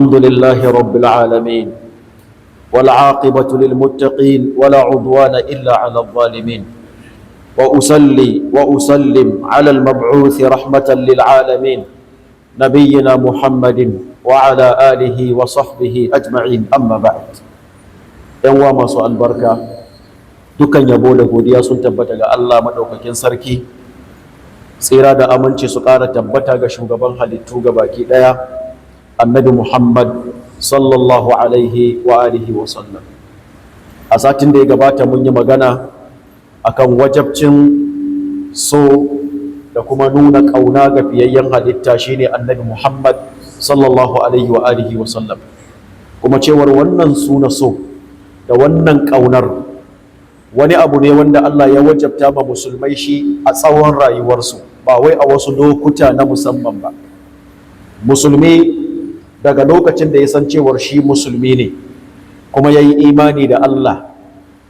الحمد لله رب العالمين والعاقبة للمتقين ولا عدوان إلا على الظالمين وأصلي وأسلم على المبعوث رحمة للعالمين نبينا محمد وعلى آله وصحبه أجمعين أما بعد يوم سؤال البركة dukkan yabo da godiya sun tabbata ga Allah madaukakin sarki tsira da aminci su ƙara tabbata ga shugaban halittu gabaki ɗaya annabi Muhammad sallallahu alaihi wa alihi wa sallam. A satin da ya gabata mun yi magana akan wajabcin so da kuma nuna ƙauna ga fiyayyen halitta shine annabi Muhammad sallallahu alaihi wa alihi wa sallam, kuma cewar wannan suna so da wannan ƙaunar wani abu ne wanda Allah ya wajabta ma musulmai shi a tsawon rayuwarsu, ba wai a wasu lokuta na musamman ba. Musulmi daga lokacin da ya san cewar shi musulmi ne kuma ya yi imani da Allah,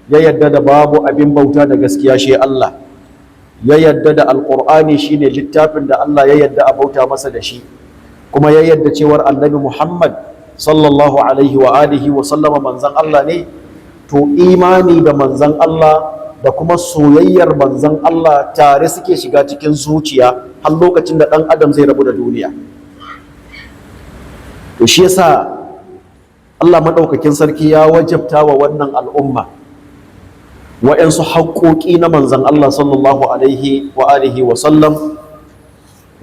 ya yadda da babu abin bauta da gaskiya shi Allah, ya yadda da alƙur'ani shi ne littafin da Allah ya yadda a bauta masa da shi, kuma ya yadda cewar annabi Muhammad sallallahu alaihi wa alihi wa sallama manzan Allah ne, to imani da manzan Allah da kuma soyayyar manzan Allah tare suke shiga cikin zuciya har lokacin da ɗan adam zai rabu da duniya. To shi yasa Allah maɗaukakin sarki ya wajabta wa wannan al'umma waɗansu haƙoƙi na manzan Allah sallallahu alaihi wa alihi wa sallam,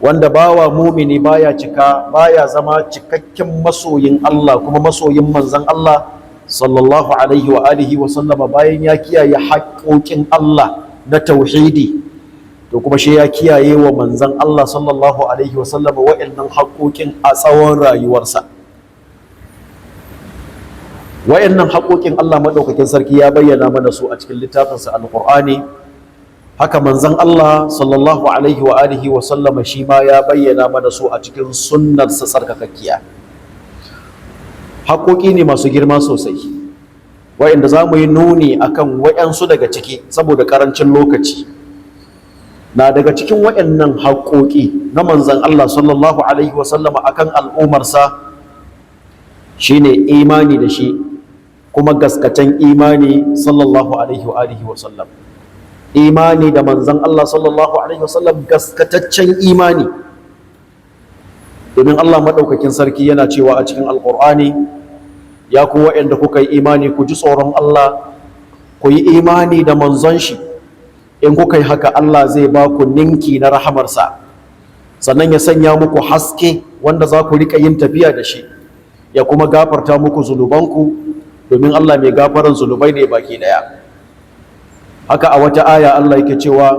wanda bawa mumini baya zama cikakken masoyin Allah kuma masoyin manzan Allah sallallahu alaihi wa alihi wa sallama bayan ya kiyaye haƙoƙin Allah na tauhidi, to kuma shi ya kiyaye wa manzan Allah sallallahu alaihi wa sallama wa'annan haƙoƙin a tsawon rayuwarsa. Wa'annan haƙoƙin Allah madaukakin sarki ya bayyana mana su a cikin littafinsa alqur'ani, haka manzan Allah sallallahu alaihi wa alihi wa sallama shi ma ya bayyana mana su a cikin sunnarsa tsarkakakkiya. Haƙoƙi ne masu girma sosai wa'inda za mu yi nuni akan wa'yansu daga ciki saboda ƙarancin lokaci. Na daga cikin wa'yannan haƙoƙi na manzan Allah sallallahu alaihi wasallama akan al'umarsa shine imani da shi kuma gaskatan imani sallallahu alaihi wasallam. Imani da manzan Allah sallallahu alaihi wasallam gaskataccen imani, domin Allah maɗaukakin sarki yana cewa a cikin alƙur'ani, ya ku waɗanda kuka yi imani ku ji tsoron Allah, ku yi imani da manzon shi, in kuka yi haka Allah zai ba ku ninki na rahamarsa, sannan ya sanya muku haske wanda za ku riƙa yin tafiya da shi, ya kuma gafarta muku zunubanku, domin Allah mai gafaran zunubai ne baki ɗaya. Haka a wata aya Allah yake cewa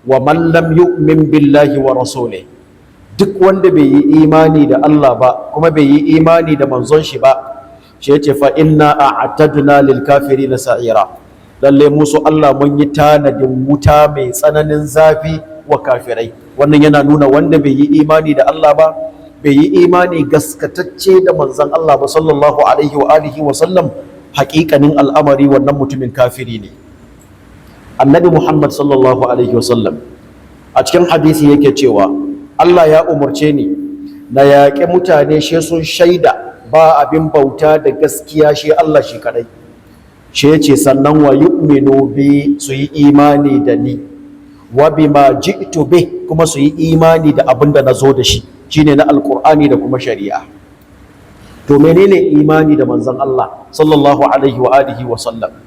wa man lam yu'min billahi wa rasulih, duk wanda bai yi imani da Allah ba kuma bai yi imani da manzon shi ba, shi yace fa inna a'tadna lil kafirin sa'ira, lalle musu Allah mun yi tanadin wuta mai tsananin zafi wa kafirai. Wannan yana nuna wanda bai yi imani da Allah ba, bai yi imani gaskatacce da manzon Allah ba sallallahu alaihi wa alihi wa sallam, haƙiƙanin al'amari wannan mutumin kafiri ne. Annabi Muhammad sallallahu alaihi wa sallam a cikin hadisi yake cewa Allah ya umarce ni na yaƙe mutane shi sun shaida ba abin bauta da gaskiya shi Allah shi kadai, shi yace sannan wa yu'minu bi, su yi imani da ni, wa bima ji'tu bi, kuma su yi imani da abin da nazo da shi shine na alqur'ani da kuma shari'a. To menene imani da manzon Allah sallallahu alaihi wa alihi wa sallam?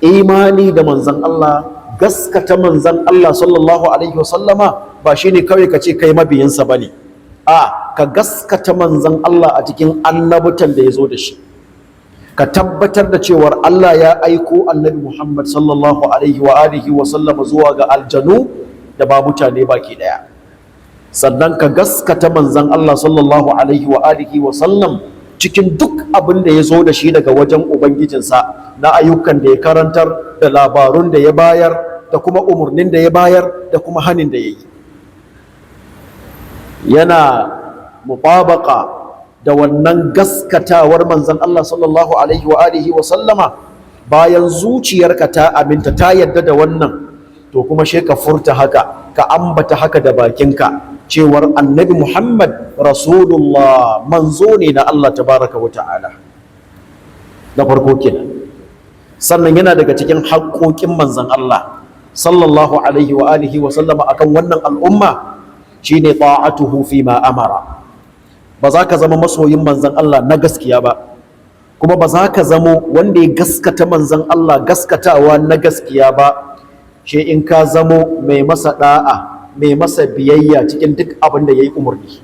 Imani da manzon Allah, gaskata manzon Allah sallallahu alaihi wa sallama ba shine kawai kace kai mabiyinsa bane, ka gaskata manzan Allah a cikin annabutan da ya zo da shi, ka tabbatar da cewar Allah ya aiko annabi Muhammad sallallahu alaihi wa alihi wa sallama zuwa ga aljanu da ba mutane baki daya, sannan ka gaskata manzan Allah sallallahu alaihi wa alihi wa sallam cikin duk abin da ya zo da shi daga wajen ubangijinsa na ayyukan da ya karantar, da labarun da ya bayar, da kuma umarnin da ya bayar, da kuma hanin da ya yi. Yana mutabaka da wannan gaskatawar manzon Allah sallallahu alaihi wa alihi wa sallama, bayan zuciyarka ta aminta ta yadda da wannan, to kuma she ka furta haka, ka ambata haka da bakinka, cewar annabi Muhammad rasulullah manzo ne na Allah tabaraka wa ta'ala. Na farko kenan. Sannan yana daga cikin haƙoƙin manzon Allah sallallahu alaihi wa alihi wa sallama akan wannan al'umma shine ta'atuhu fi ma amara. Ba za ka zama masoyin manzon Allah na gaskiya ba, kuma ba za ka zamo wanda ya gaskata manzon Allah gaskatawa na gaskiya ba, shi in ka zamo mai masa da'a, mai masa biyayya cikin duk abin da yayi umarni.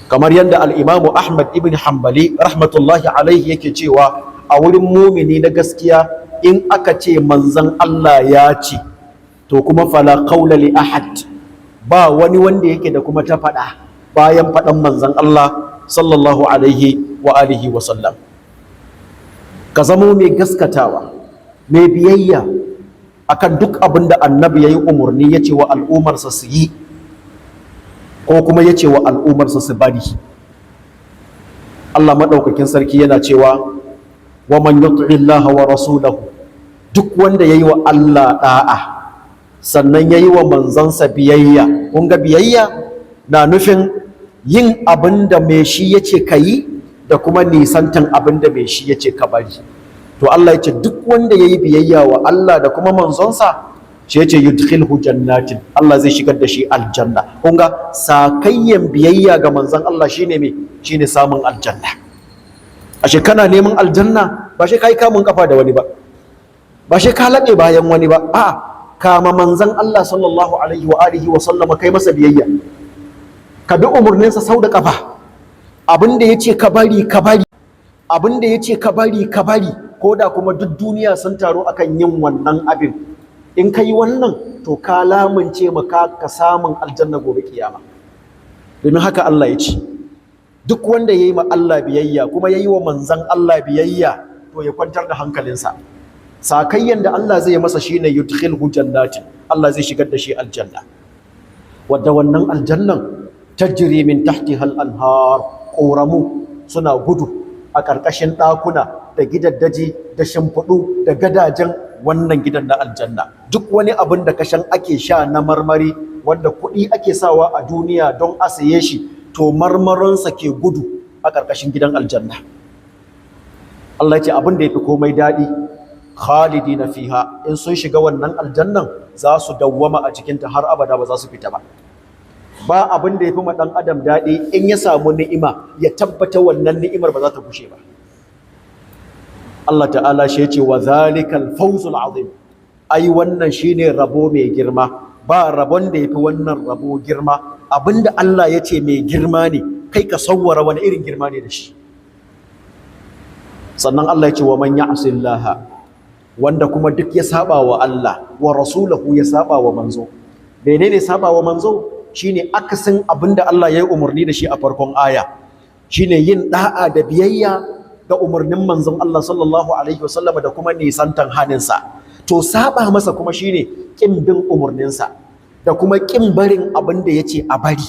Kamar yadda al-Imam Ahmad ibn Hanbali rahmatullahi alaihi yake cewa a wurin mumini na gaskiya in aka ce manzon Allah ya ce, to kuma fala qawla li ahad, ba wani wanda yake da kuma ta faɗa bayan faɗan manzon Allah sallallahu alaihi wa alihi wa sallam. Ka zamo mai gaskatawa, mai biyayya akan duk abin da annabi yayi umarni ya ce wa al'umarsa su yi, ko kuma ya ce wa al'umarsa su bari. Allah maɗaukakin sarki yana cewa wa man yuti Allah wa rasulahu, duk wanda yayi wa Allah da'a sannan yayi wa manzansa biyayya. Kun ga biyayya na nufin yin abin da mai shi yace kayi da kuma nisantan abin da mai shi yace ka bari. To Allah yace duk wanda yayi biyayya wa Allah da kuma manzonsa, shi yace yudkhilhu jannatin, Allah zai shigar da shi aljanna. Kun ga sakayyan biyayya ga manzon Allah shine me? Shine samun aljanna. Ashe kana neman aljanna ba shi kai kamun kafa da wani ba shi ka laɓe bayan wani ba, a'a kama manzon Allah sallallahu alaihi wa alihi wa sallama kai masa biyayya, ka bi umarninsa sau da kafa. Abin da yace ka bari ka bari, abin da yace ka bari ka bari, ko da kuma duk duniya sun taro akan yin wannan abin, in ka yi wannan to ka lamunce maka ka samun aljanna gobe kiyama. Domin haka Allah ya ce duk wanda ya yi ma Allah biyayya kuma ya yi wa manzan Allah biyayya, to ya kwantar da hankalinsa. Sakayyan da Allah zai masa shine yudkhilhu jannatin, Allah zai shigar da shi aljanna, wadda wannan aljannan tajri min tahtiha al-anhar, ƙoramu suna gudu a ƙarƙashin ɗakuna da gidaddaji da shimfiɗu da gadajen wannan gidan na aljanna. Duk wani abin da kashan ake sha na marmari wanda kuɗi ake sawa a duniya don a saye shi, to marmaronsa ke gudu a ƙarƙashin gidan aljanna. Allah ya ce abin da ya fi komai daɗi, khalidina fiha, in sun shiga wannan aljannan za su dawwama a cikinta har abada, ba za su fita ba. Ba abin da ya fi ma ɗan adam daɗi in ya samu ni'ima ya tabbata wannan ni'imar ba za ta gushe ba. Allah ta'ala shi ya ce wa zalikal fawzul azim, ai wannan shine rabo mai girma, ba rabon da ya fi wannan rabo girma. Abinda Allah ya ce mai girma ne, kai ka sawwara wani irin girma ne da shi. Sannan Allah ya ce wa man ya'sillaha, wanda kuma duk ya saba wa Allah wa rasulahu, ya saba wa manzo. Menene saba wa manzo? Shine akasin abinda Allah ya yi umarni da shi a farkon aya, shine yin da'a da biyayya ga umarnin manzon Allah sallallahu alaihi wasallam da kuma nisantan haninsa. To saba masa kuma shine kin bin umarninsa da kuma kin barin abin da yace a bari.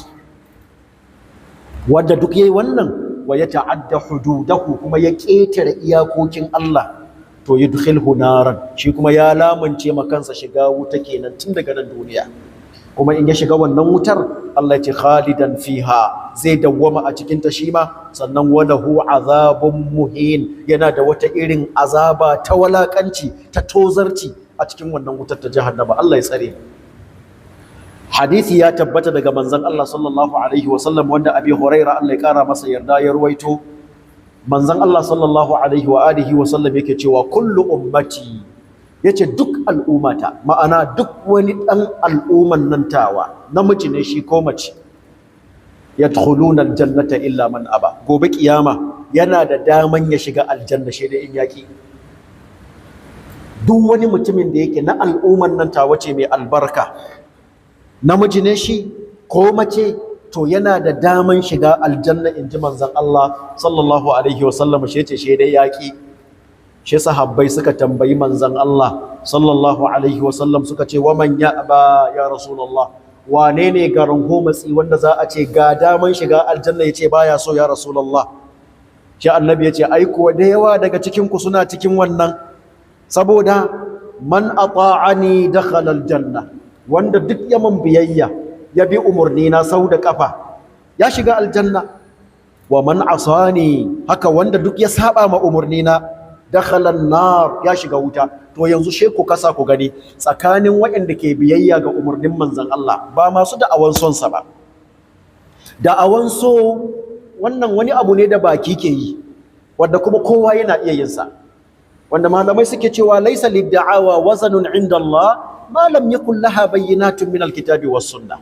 Wanda duk yayi wannan wa ya ta'adda hududahu, kuma ya ketare iyakokin Allah, to yudkhilhu naran, shi kuma ya lamunce makansa shiga wuta kenan tun daga nan duniya. Kuma in ya shiga wannan wutar, Allah ya ce khalidan fiha, zai dawwama a cikin ta shi ma. Sannan walahu azabun muhin, yana da wata irin azaba ta walakanci, ta tozarci a cikin wannan wutar ta jahannama. Allah ya tsare. Hadisi ya tabbata daga manzon Allah sallallahu alaihi wasallam, wanda Abi Huraira Allah ya kara masa yarda ya ruwaito. Manzon Allah sallallahu alaihi wa alihi wasallam yake cewa kullu ummati, yace duk al'ummata, ma'ana duk wani dan al'umman nan tawa, namiji ne shi ko mace, yadkhuluna aljannata illa man aba, gobe kiyama yana da daman ya shiga aljanna shi da in yaki. Duk wani mutumin da yake na al'umman nan tawa ce mai albarka, namiji ne shi ko mace, to yana da daman shiga aljanna, in ji manzon Allah sallallahu alaihi wasallam. Shi yace shi dai yaki. Shi sahabbai suka tambayi manzon Allah sallallahu alaihi wasallam, suka ce wa man ya'ba ya rasulullah, wane ne garin homatsi wanda za a ce ga daman shiga aljanna yace baya so ya rasulullah? Shi annabi yace ai kuwa da yawa daga cikin ku suna cikin wannan, saboda man ata'ani dakhala aljanna, wanda duk yaman biyayya ya bi umarnina sau da kafa ya shiga aljanna. Wa man asani, haka wanda duk ya saba ma umarnina dakhala an-nar, ya shiga wuta. To yanzu she ku kasa ku gani tsakanin waɗanda ke biyayya ga umarnin manzon Allah ba masu da'awan son sa ba. Da'awan so wannan wani abu ne da baki ke yi wanda kuma kowa yana iya yin sa, wanda malamai suke cewa laysa lid-da'awa wazanun 'inda Allah ma lam yakul laha bayyinatun min al-kitabi was-sunnah.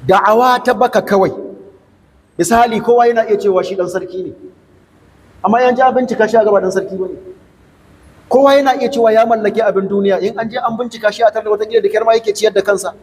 Da'awa ta baka kawai, misali kowa yana iya cewa shi dan sarki ne, amma yan ji an bincika shi a gaba dan sarki bane. Kowa yana iya cewa ya mallaki abin duniya, in an je an bincika shi a tare da wata gida da kyar ma yake ciyar da kansa.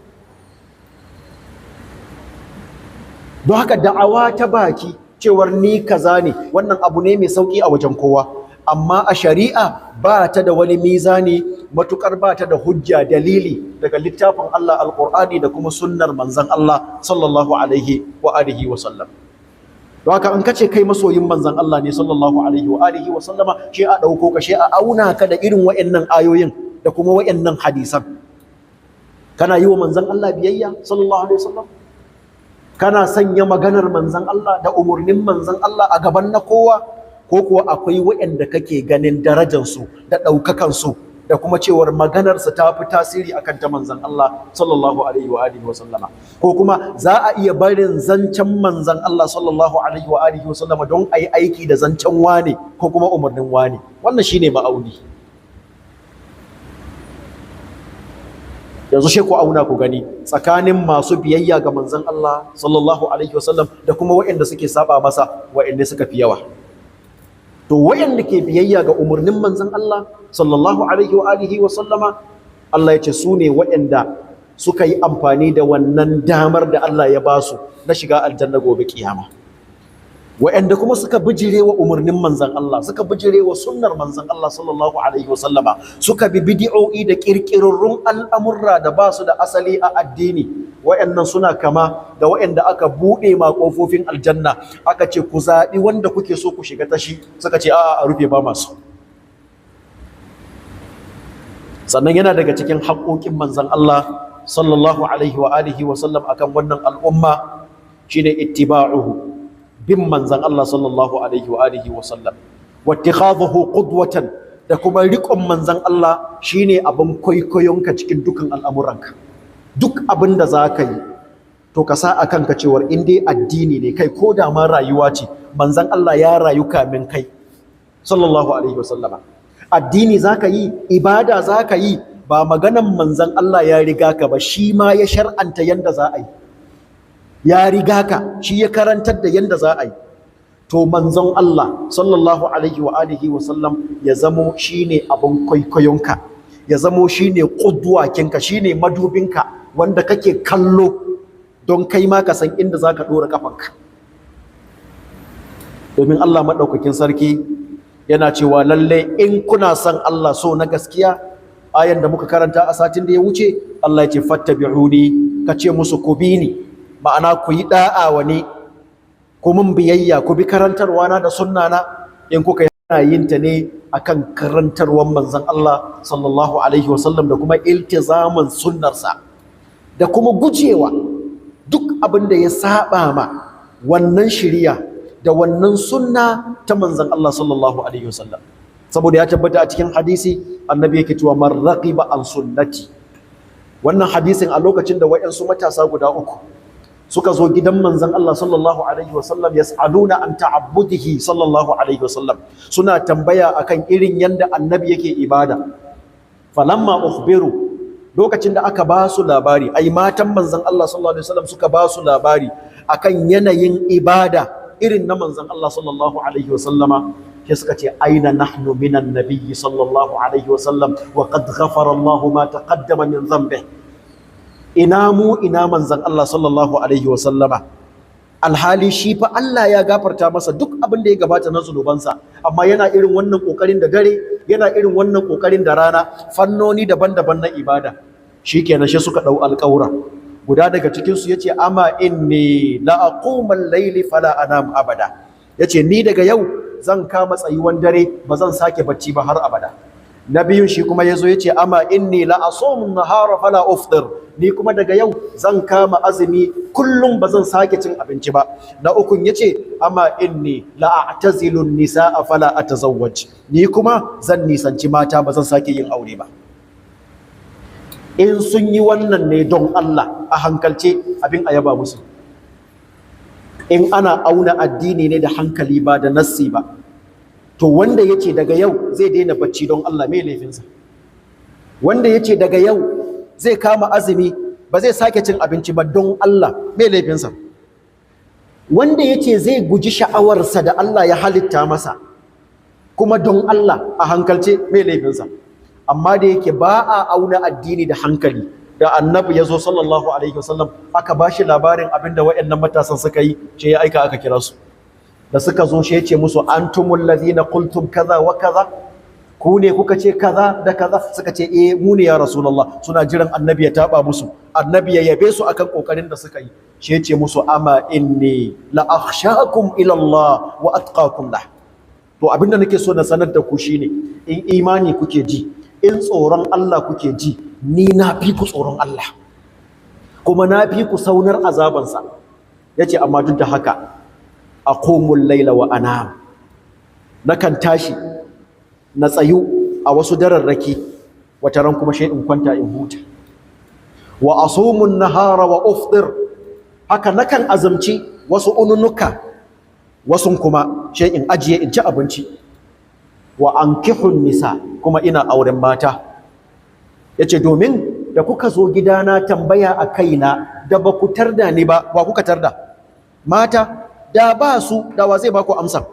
Don haka da'awa ta baki cewar ni kaza ne, wannan abu ne mai sauki a wajen kowa, amma a shari'a ba ta da wani mizani matukar ba ta da hujja dalili daga littafin Allah alqur'ani da kuma sunnar manzon Allah sallallahu alaihi wa alihi wa sallam. Don haka in kace kai masoyin manzon Allah ne sallallahu alaihi wa alihi wa sallama, shi a dauko ka, shi a auna ka da irin wayannan ayoyin da kuma wayannan hadisan. Kana yi wa manzon Allah biyayya sallallahu alaihi wa sallam? Kana sanya maganar manzon Allah da umurnin manzon Allah a gaban na kowa, ko kuwa akwai wayanda kake ganin darajar su da daukakan su da kuma cewar maganarsa ta fi tasiri akan ta manzon Allah sallallahu alaihi wa alihi wa sallama, ko kuma za a iya barin zancen manzon Allah sallallahu alaihi wa alihi wa sallama don ayi aiki da zancen wane ko kuma umarnin wane. Wannan shine ma'auni. Yanzu she ku auna ku gani tsakanin masu biyayya ga manzon Allah sallallahu alaihi wa sallam da kuma waɗanda suke saba masa, waɗanda suka fi yawa. To waɗanda ke biyayya ga umarnin manzon Allah sallallahu alaihi wa alihi wa sallama, Allah ya ce su ne waɗanda suka yi amfani da wannan damar da Allah ya ba su na shiga aljanna gobe kiyama. Waɗanda kuma suka bijire wa umarnin manzon Allah, suka bijire wa sunnar manzon Allah sallallahu alaihi wa sallama, suka bi bid'o'i da kirkirarrun al'amurra da ba su da asali a addini, waɗannan suna kama da waɗanda aka buɗe ma ƙofofin aljanna aka ce ku zaɓi wanda kuke so ku shiga tashi, suka ce a'a a rufe ba masu. Sannan yana daga cikin haƙoƙin manzon Allah sallallahu alaihi wa alihi wa sallam akan wannan al'umma shine ittiba'uhu, bin manzon Allah sallallahu alaihi wa alihi wa sallam, wa ittikhadhuhu qudwatan, da kuma riƙon manzon Allah shine abin kwaikwayonka cikin dukan al'amuranka. Duk abin da za ka yi to ka sa a kanka cewar in dai addini ne, kai ko da ma rayuwa ce, manzon Allah ya rayu kamin kai sallallahu alaihi wa sallama. Addini za ka yi, ibada za ka yi, ba maganan manzon Allah ya riga ka ba, shi ma ya shar'anta yanda za a yi, ya riga ka, shi ya karantar da yanda za a yi. To manzon Allah sallallahu alaihi wa alihi wa sallam ya zamo shine abin kwaikwayonka, ya zamo shine ƙudwakinka, shine madubinka wanda kake kallo don kai ma ka san inda zaka dora kafanka. Domin Allah madaukakin sarki yana cewa lalle in kuna son Allah so na gaskiya, ayan da muka karanta a satin da ya wuce, Allah ya ce fattabi'uni, ka ce musu ku bi ni, ma'ana ku yi da'a wa ni, ku mun biyayya, ku bi karantarwa na da sunna na. In kuka yana yin ta ne akan karantarwar manzon Allah sallallahu alaihi wasallam da kuma iltizamin sunnarsa, da kuma gujewa duk abin da ya saba ma wannan shiriya da wannan sunna ta manzon Allah sallallahu alaihi wasallam. Saboda ya tabbata a cikin hadisi, annabi yake cewa man raqiba an sunnati. Wannan hadisin a lokacin da wayansu matasa guda uku suka zo gidan manzon Allah sallallahu alaihi wasallam, yas'aluna an ta'abbudihi sallallahu alaihi wasallam, suna tambaya akan irin yanda annabi yake ibada. Falamma ukhbiru, lokacin da aka ba su labari, ai matan manzon Allah sallallahu alaihi wasallam suka ba su labari akan yanayin ibada irin na manzon Allah sallallahu alaihi wasallama, sai suka ce aina nahnu minan nabiyyi sallallahu alaihi wasallam wa qad ghafara Allah ma taqaddama min dhanbihi. Ina mu ina manzon Allah sallallahu alaihi wasallama, alhali shi fa Allah ya gafarta masa duk abin da ya gabata na zunubansa, amma yana irin wannan kokarin da dare, yana irin wannan kokarin da rana, fannoni daban-daban na ibada. Shikenan shi suka dau alƙawra. Guda daga cikin su yace ama inni la aqumal layli fala anam abada, yace ni daga yau zan kama tsayuwan dare, ba zan sake bacci ba har abada. na biyun shi kuma yazo yace amma inni la asumu nahara fala uftir, ni kuma daga yau zan kama azumi kullum ba zan sake cin abinci ba. Na ukun yace amma inni la a'tazilu nisaa fala atazawwaj, ni kuma zan nisanci mata ba zan sake yin aure ba. In sun yi wannan ne don Allah a hankalce abin ayaba musu. In ana auna addini ne da hankali ba da nassi ba, to wanda yace daga yau zai daina bacci don Allah, me laifinsa? Wanda yace daga yau zai kama azumi ba zai sake cin abinci ba don Allah, me laifinsa? Wanda yace zai guji sha'awarsa da Allah ya halitta masa kuma don Allah a hankalce, me laifinsa? Amma da yake ba a auna addini da hankali, da annabi ya zo sallallahu alaihi wasallam aka ba shi labarin abinda waɗannan matasan suka yi, ce ya aika aka kira su. Da suka zo shi ya ce musu antumul ladhina qultum kaza wa kaza, ku ne kuka ce kaza da kaza? Suka ce eh mu ne ya rasulullah. Suna jiran annabi ya taba musu, annabi ya yabe su akan kokarin da suka yi. Shi ya ce musu amma inni la akhshakum ila Allah wa atqakum lah. To abinda nake so na sanar da ku shine, in imani kuke ji, in tsoron Allah kuke ji, ni na fi ku tsoron Allah kuma na fi ku saunar azabansa. Yace amma duk da haka aqumul laila wa anam, nakan tashi na tsayu a wasu dararraki, wataran kuma sai in kwanta in huta. Wa asumun nahara wa uftir, haka nakan azumci wasu ununuka, wasun kuma sai in ajiye in ci abinci. Wa ankihun nisa, kuma ina auren mata. Yace domin da kuka zo gidana tambaya a kaina da ba ku tarda ni ba, wa kuka tarda? Mata. Da ba su, da wa zai ba ku amsa?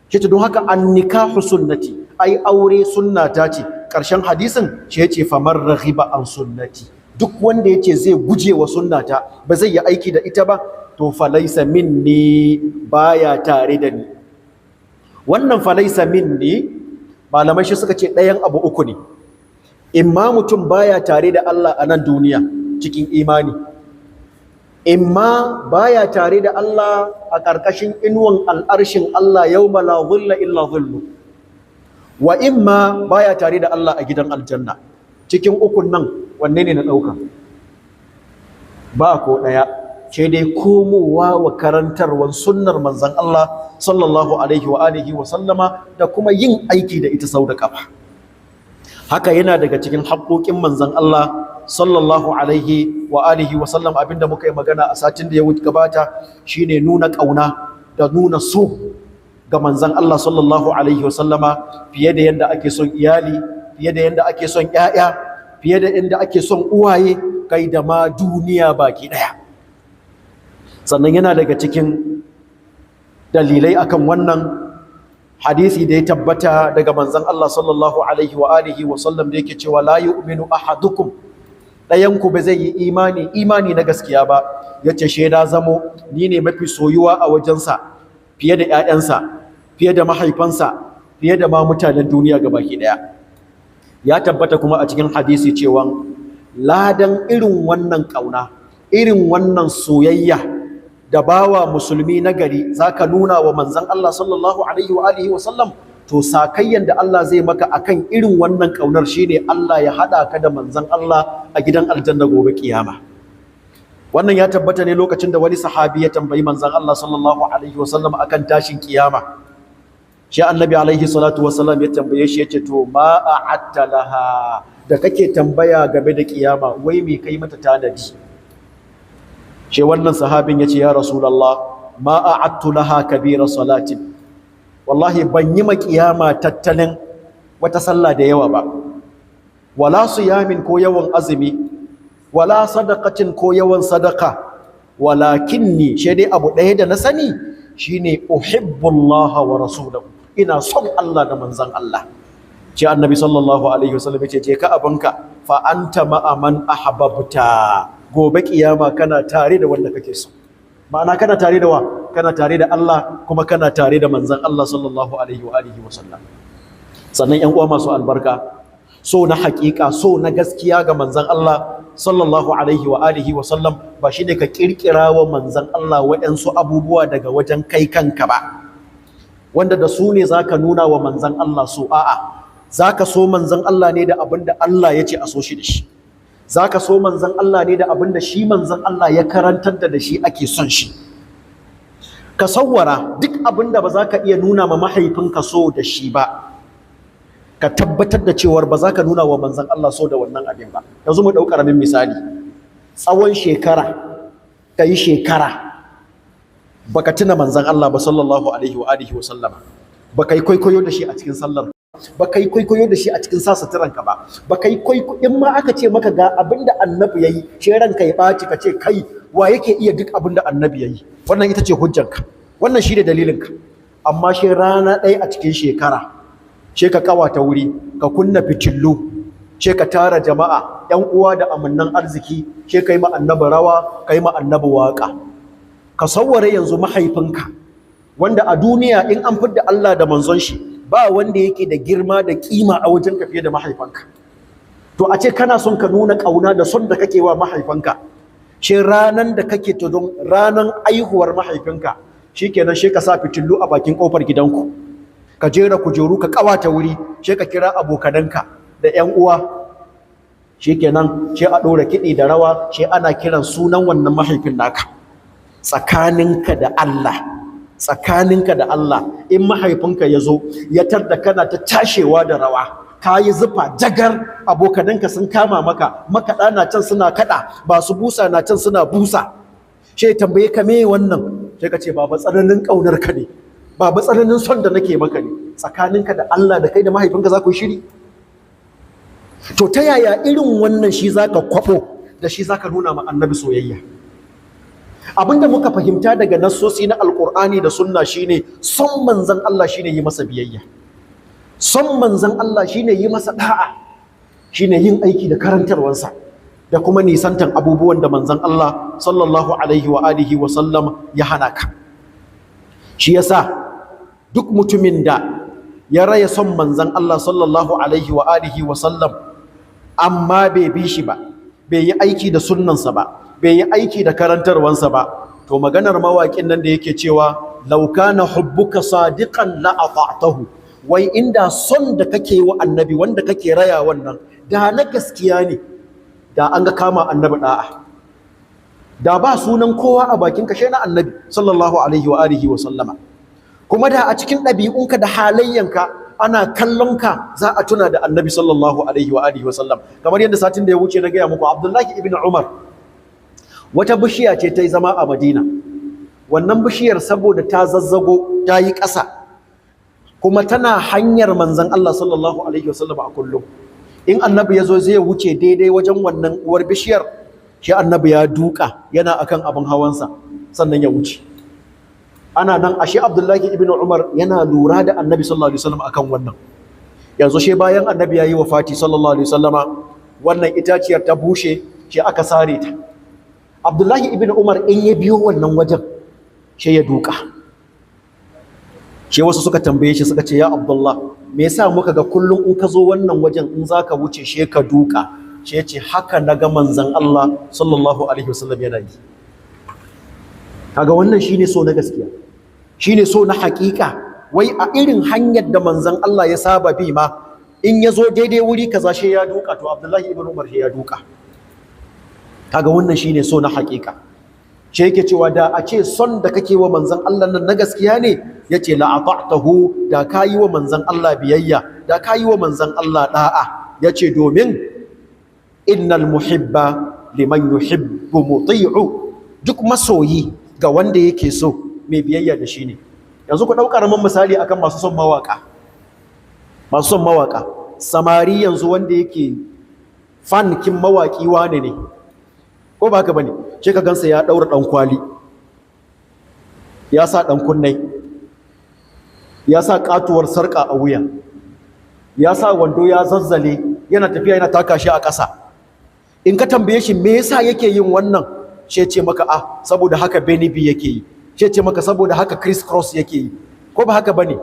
Yace don haka annikahu sunnati, ai aure sunnata ce. Ƙarshen hadisin shi yace famar raghiba an sunnati, duk wanda yace zai guje wa sunnata, ba zai yi aiki da ita ba, to falaisa minni, baya tare da ni. Wannan falaisa minni, malamai shi suka ce ɗayan abu uku ne. Imma mutum baya tare da Allah a nan duniya cikin imani, imma baya tare da Allah a ƙarƙashin inuwan al'arshin Allah yawma la dhulla illa dhillu, wa imma baya tare da Allah a gidan aljanna. Cikin ukun nan wanne ne na ɗauka? Ba ko ɗaya, ce dai komowa wa karantarwar sunnar manzon Allah sallallahu alaihi wa alihi wa sallama, da kuma yin aiki da ita sau da ƙafa. Haka yana daga cikin haƙoƙin manzon Allah sallallahu alaihi wa alihi wa sallam, abinda muka yi magana a satin da ya gabata shine nuna ƙauna da nuna so ga manzon Allah sallallahu alaihi wa sallama, fiye da yadda ake son iyali, fiye da yadda ake son ƴaƴa, fiye da yadda ake son uwaye, kai da ma duniya baki ɗaya. Sannan yana daga cikin dalilai akan wannan hadisi da ya tabbata daga manzon Allah sallallahu alaihi wa alihi wa sallam, da yake cewa la yu'minu ahadukum, ɗayanku ba zai yi imani na gaskiya ba, yace shaida zamo ni ne mafi soyuwa a wajensa fiye da ƴaƴansa, fiye da mahaifansa, fiye da ma mutanen duniya gabaki ɗaya. Ya tabbata kuma a cikin hadisi cewa ladan irin wannan ƙauna, irin wannan soyayya da bawa musulmi na gari zaka nuna wa manzon Allah sallallahu alaihi wa alihi wa sallam, to sakayyan da Allah zai maka akan irin wannan kaunar shine Allah ya hada ka da manzon Allah a gidan aljanna gobe kiyama. Wannan ya tabbata ne lokacin da wani sahabi ya tambayi manzon Allah sallallahu alaihi wa sallam akan tashin kiyama. Shi annabi alaihi salatu wa sallam ya tambaye shi, yace to ma a'atta laha, da kake tambaya game da kiyama, wai me kai mata tanadi? Shi wannan sahabin yace ya rasulullah ma a'attu laha kabira salatin, wallahi ban yi ma kiyama tattalin wata sallah da yawa ba, wala siyamin ko yawan azumi, wala sadaqatin ko yawan sadaka, walakinni shi dai abu ɗaya da na sani shine uhibbullaha wa rasulahu, ina son Allah da manzon Allah. Ce annabi sallallahu alaihi wasallam yace je ka abanka, fa anta ma'a man ahbabta, gobe kiyama kana tare da wanda kake so. Ma'ana kana tare da wa? Kana tare da Allah, kuma kana tare da manzon Allah sallallahu alaihi wa alihi wasallam. Sannan ƴan uwa masu albarka, so na haƙiƙa, so na gaskiya ga manzon Allah sallallahu alaihi wa alihi wasallam, ba shine ka kirkira wa manzon Allah waɗansu abubuwa daga wajen kai kanka ba, wanda da su ne zaka nuna wa manzon Allah so. A'a, zaka so manzon Allah ne da abin da Allah ya ce a so shi da shi, zaka so manzon Allah ne da abin da shi manzon Allah ya karantar da shi ake son shi. Ka sawwara duk abin da ba za ka iya nuna ma mahaifinka so da shi ba, ka tabbatar da cewar ba za ka nuna wa manzon Allah so da wannan abin ba. Yanzu mu ɗau ƙaramin misali, tsawon shekara ka yi shekara baka tuna manzon Allah ba sallallahu alaihi wa alihi wa sallama, baka yi kwaikwayo da shi a cikin sallar, baka yi kwaikwayo da shi a cikin sa suturanka ba, baka yi kwaikwayo in ma aka ce maka ga abin da annabi yayi shi ranka ya ɓaci ka ce kai wa yake iya duk abin da annabi yayi, wannan ita ce hujjanka, wannan shi ne dalilinka. Amma shi rana ɗaya a cikin shekara she ka kawata wuri, ka kunna fitillu, she ka tara jama'a yan uwa da amannan arziki, she kai ma annabi rawa, kai ma annabi waka. Ka sawware yanzu mahaifinka wanda a duniya in an fidda Allah da manzon shi ba wanda yake da girma da kima a wajen ka fiye da mahaifanka. To a ce kana son ka nuna kauna da son da kake wa mahaifanka, shi ranan da kake tudun ranan aihuwar mahaifinka shikenan she ka sa fitillu a bakin kofar gidanku, ka jera kujeru, ka kawata wuri, she ka kira abokananka da ƴan uwa, shikenan she a dora kiɗi da rawa, she ana kiran sunan wannan mahaifin naka. Tsakaninka da Allah, tsakaninka da Allah, in mahaifinka ya zo ya tarda kana ta tashewa da rawa, ka yi zufa jagar, abokananka sun kama maka, makaɗa na can suna kaɗa, ba su busa na can suna busa, she tambaye ka me wannan, sai ka ce baba tsananin ƙaunar ka ne, baba tsananin son da nake maka ne. Tsakaninka da Allah da kai da mahaifinka za ku yi shiri? To ta yaya irin wannan shi za ka kwafo da shi za ka nuna ma annabi soyayya? Abinda muka fahimta daga nassosi na alƙur'ani da sunna shine son manzon Allah shine yi masa biyayya, son manzon Allah shine yi masa da'a, shine yin aiki da karantarwarsa da kuma nisantan abubuwan da manzon Allah sallallahu alaihi wa alihi wa sallam ya hana ka. Shi yasa duk mutumin da ya raya son manzon Allah sallallahu alaihi wa alihi wa sallam amma bai bi shi ba, bai yi aiki da sunnansa ba, bai yi aiki da karantarwansa ba, to maganar mawaƙin nan da yake cewa law kana hubbuka sadiqan la ata'tahu, wai inda son da kake wa annabi wanda kake raya wannan da na gaskiya ne, da an ga kama annabi da'a, da ba sunan kowa a bakin kashe na annabi sallallahu alaihi wa alihi wa sallama. Kuma da a cikin ɗabi'unka da halayyanka ana kallon ka za a tuna da annabi sallallahu alaihi wa alihi wa sallam. Kamar yadda satin da ya wuce na gaya muku, Abdullahi ibn Umar wata bishiya ce ta yi zama a Madina, wannan bishiyar saboda ta zazzago ta yi ƙasa kuma tana hanyar manzon Allah sallallahu alaihi wa sallam a kullum. In annabi ya zo zai wuce daidai wajen wannan uwar bishiyar, shi annabi ya duka yana akan abin hawansa sannan ya wuce. Ana nan ashe Abdullahi ibn Umar yana lura da annabi sallallahu alaihi wasallam akan wannan. Yanzu she bayan annabi yayi wafati sallallahu alaihi wasallama, wannan itaciyar ta bushe, she aka sare ta. Abdullahi ibn Umar in ya biyo wannan wajen she ya duka. She wasu suka tambaye shi suka ce, ya Abdullah, me yasa muka ga kullum in ka zo wannan wajen in zaka wuce she ka duka? She ya ce haka naga manzon Allah sallallahu alaihi wasallam yana yi. Kaga wannan shine so na gaskiya, shine so na hakika. Wai a irin hanyar da manzon Allah ya saba bi ma, in ya zo daidai wuri kaza she ya duka, to Abdullahi ibn Umar she ya duka. Kaga wannan shine so na hakika. She yake cewa da a ce son da kake wa manzon Allah nan na gaskiya ne, yace la ata'tahu, da kayi wa manzon Allah biyayya, da kayi wa manzon Allah da'a. Yace domin innal muhibba liman yuhibbu muti'u, duk masoyi ga wanda yake so mai biyayya da shi ne. Yanzu ku ɗauka ramin misali akan masu son mawaka, masu son mawaka, samari yanzu wanda yake fankin mawaki wane ne, ko ba haka bane? Shi ka gansa ya ɗaura ɗan kwali, ya sa ɗan kunnai, ya sa katuwar sarƙa a wuya, ya sa wando ya zazzale, yana tafiya yana taka shi a ƙasa. In ka tambaye shi me yasa yake yin wannan, she ce maka saboda haka Benny B yake yi, she ce maka saboda haka Chris Cross yake yi, ko ba haka bane?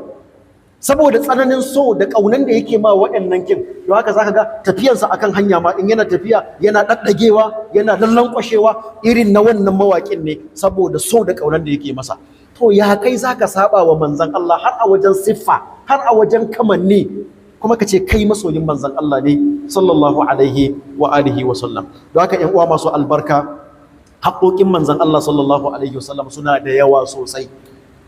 Saboda tsananin so da kaunan da yake ma waɗannan kin, don haka zaka ga tafiyarsa akan hanya ma in yana tafiya yana daddagewa, yana lallankwashewa irin na wannan mawaƙin ne, saboda so da kaunan da yake masa. To ya kai zaka saba wa manzon Allah har a wajen siffa, har a wajen kamanni, kuma ka ce kai masoyin manzon Allah ne sallallahu alaihi wa alihi wa sallam. Don haka ƴan uwa masu albarka, haƙoƙin manzon Allah sallallahu alaihi wa sallam suna da yawa sosai,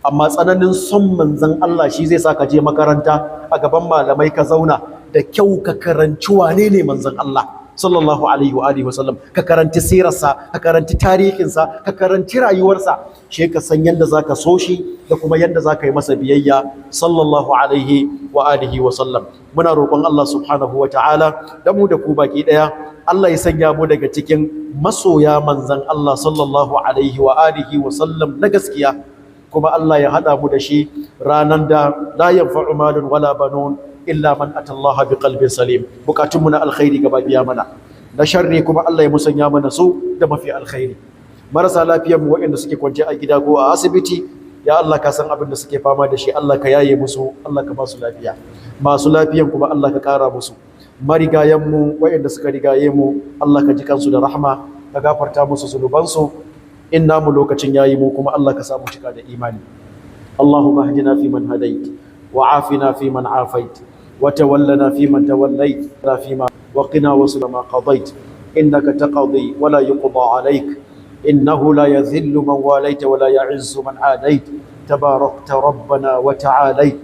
amma tsananin son manzon Allah shi zai sa ka je makaranta a gaban malamai ka zauna da kyau ka karanci wane ne manzon Allah sallallahu alaihi wa alihi wasallam, ka karanci sirarsa, ka karanci tarihinsa, ka karanci rayuwarsa, shi ka san yanda zaka so shi da kuma yanda zaka yi masa biyayya sallallahu alaihi wa alihi wasallam. Muna roƙon Allah subhanahu wa ta'ala da mu da ku baki daya, Allah ya sanya mu daga cikin masoya manzon Allah sallallahu alaihi wa alihi wasallam na gaskiya, kuma Allah ya hada mu da shi ranan da la yanfa'u malun wala banun illa man atallaha biqalbin salim. Bukatunmu na alkhairi gaba biya mana, na sharri kuma Allah ya musanya mana su da mafi alkhairi. Marasa lafiyar mu waɗanda suke kwance a gida ko a asibiti, ya Allah ka san abin da suke fama da shi, Allah ka yaye musu, Allah ka ba su lafiya. Masu lafiyan kuma Allah ka kara musu. Marigayen mu waɗanda suka rigaye mu, Allah ka ji kansu da rahma, ka gafarta musu zunubansu. In namu lokacin yayi mu kuma Allah ka samu cika da imani. Allahumma hdina fi man hadait, wa afina fi man afait, وتولنا فيمن توليت فيما وقنا واصرف ما قضيت إنك تقضي ولا يقضى عليك إنه لا يذل من واليت ولا يعز من عاديت تباركت ربنا وتعاليت.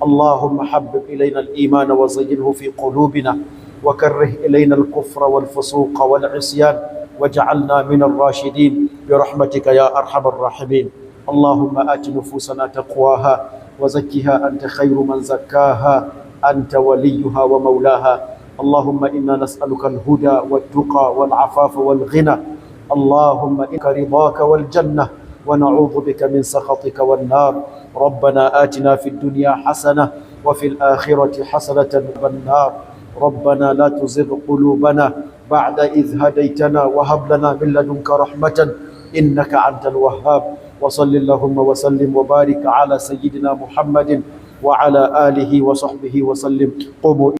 اللهم حبب إلينا الإيمان وزينه في قلوبنا وكره إلينا الكفر والفسوق والعصيان واجعلنا من الراشدين برحمتك يا أرحم الراحمين. اللهم آت نفوسنا تقواها وزكها أنت خير من زكاها أنت وليها ومولاها. اللهم إنا نسألك الهدى والتقى والعفاف والغنى. اللهم إنك رضاك والجنة ونعوذ بك من سخطك والنار. ربنا آتنا في الدنيا حسنة وفي الآخرة حسنة والنار. ربنا لا تزغ قلوبنا بعد إذ هديتنا وهب لنا من لدنك رحمة إنك أنت الوهاب. وصل اللهم وسلم وبارك على سيدنا محمد وعلى آله وصحبه وسلم. قوموا